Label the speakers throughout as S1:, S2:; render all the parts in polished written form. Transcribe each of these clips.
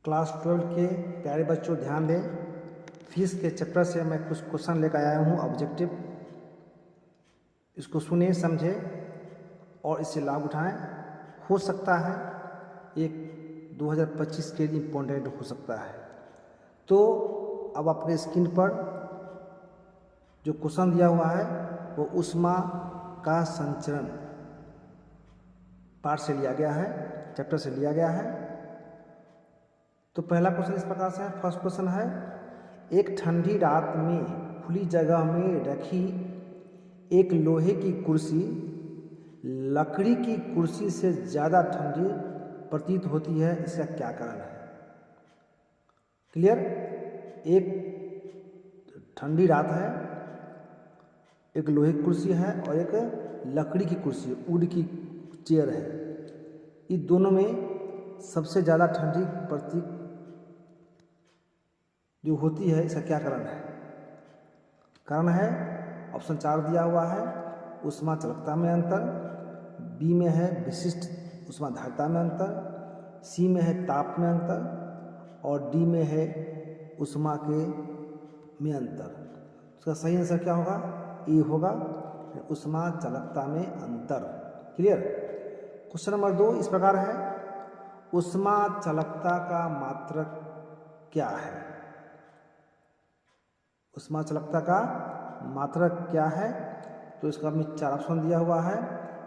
S1: Class 12 के प्यारे बच्चों ध्यान दें। फीस के चैप्टर से मैं कुछ क्वेश्चन लेकर आया हूँ ऑब्जेक्टिव। इसको सुने, समझे और इससे लाभ उठाएं। हो सकता है एक 2025 के लिए इम्पोर्टेंट हो सकता है। तो अब अपने स्क्रीन पर जो क्वेश्चन दिया हुआ है वो ऊष्मा का संचरण पार्ट से लिया गया है, चैप्टर से लिया गया है। तो पहला क्वेश्चन इस प्रकार से है। फर्स्ट क्वेश्चन है, एक ठंडी रात में खुली जगह में रखी एक लोहे की कुर्सी लकड़ी की कुर्सी से ज़्यादा ठंडी प्रतीत होती है, इसका क्या कारण है? क्लियर? एक ठंडी रात है, एक लोहे की कुर्सी है और एक लकड़ी की कुर्सी, वुड की चेयर है। इन दोनों में सबसे ज़्यादा ठंडी प्रतीत जो होती है, इसका क्या कारण है? कारण है ऑप्शन 4 दिया हुआ है, ऊष्मा चालकता में अंतर, बी में है विशिष्ट ऊष्मा धारिता में अंतर, सी में है ताप में अंतर और डी में है ऊष्मा के में अंतर। उसका सही आंसर क्या होगा? ए होगा, ऊष्मा चालकता में अंतर। क्लियर? क्वेश्चन नंबर 2 इस प्रकार है, ऊष्मा चालकता का मात्रक क्या है? ऊष्मा चालकता का मात्रक क्या है? तो इसका में 4 ऑप्शन दिया हुआ है,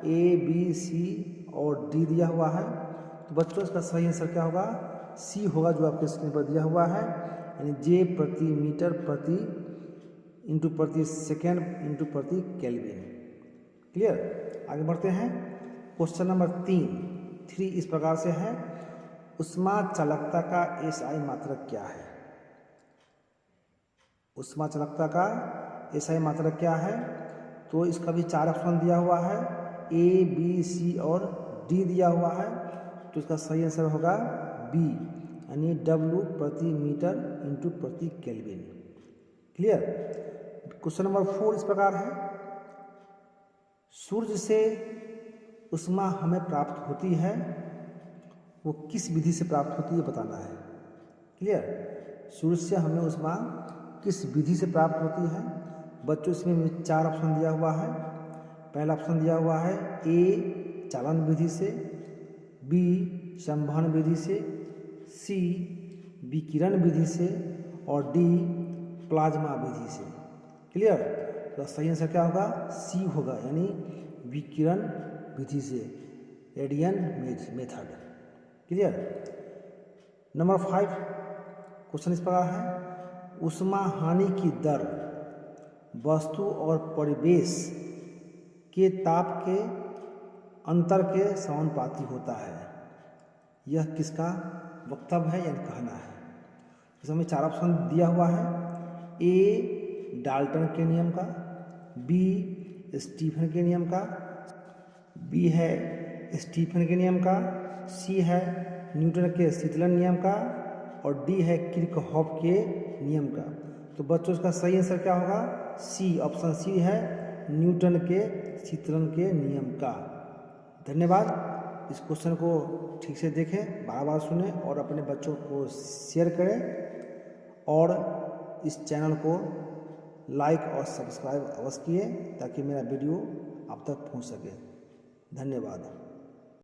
S1: ए बी सी और डी दिया हुआ है। तो बच्चों इसका सही आंसर क्या होगा? सी होगा, जो आपके स्क्रीन पर दिया हुआ है, यानी जे प्रति मीटर प्रति इंटू प्रति सेकेंड इंटू प्रति केल्विन। क्लियर? आगे बढ़ते हैं। क्वेश्चन नंबर 3 इस प्रकार से है, ऊष्मा चालकता का एसआई मात्रक क्या है? ऊष्मा चालकता का एसआई मात्रक क्या है? तो इसका भी 4 ऑप्शन दिया हुआ है, ए बी सी और डी दिया हुआ है। तो इसका सही आंसर होगा बी, यानी डब्ल्यू प्रति मीटर इंटू प्रति केल्विन। क्लियर? क्वेश्चन नंबर 4 इस प्रकार है, सूर्य से ऊष्मा हमें प्राप्त होती है, वो किस विधि से प्राप्त होती है बताना है। क्लियर? सूर्य से हमें ऊष्मा किस विधि से प्राप्त होती है? बच्चों इसमें 4 ऑप्शन दिया हुआ है। पहला ऑप्शन दिया हुआ है, ए चालन विधि से, बी संवहन विधि से, सी विकिरण विधि से और डी प्लाज्मा विधि से। क्लियर? तो सही आंसर क्या होगा? सी होगा, यानी विकिरण विधि से, radian method. Clear? Number 5 question इस प्रकार है, ऊष्मा हानि की दर वस्तु और परिवेश के ताप के अंतर के समानुपाती होता है। यह किसका वक्तव्य है या कहना है? इसमें 4 ऑप्शन दिया हुआ है, ए डाल्टन के नियम का, बी स्टीफन के नियम का, बी है स्टीफन के नियम का, सी है न्यूटन के शीतलन नियम का और डी है किर्चहॉफ के नियम का। तो बच्चों इसका सही आंसर क्या होगा? सी, ऑप्शन सी है न्यूटन के शीतलन के नियम का। धन्यवाद। इस क्वेश्चन को ठीक से देखें, बार बार सुने और अपने बच्चों को शेयर करें और इस चैनल को लाइक और सब्सक्राइब अवश्य किए ताकि मेरा वीडियो आप तक पहुंच सके। धन्यवाद।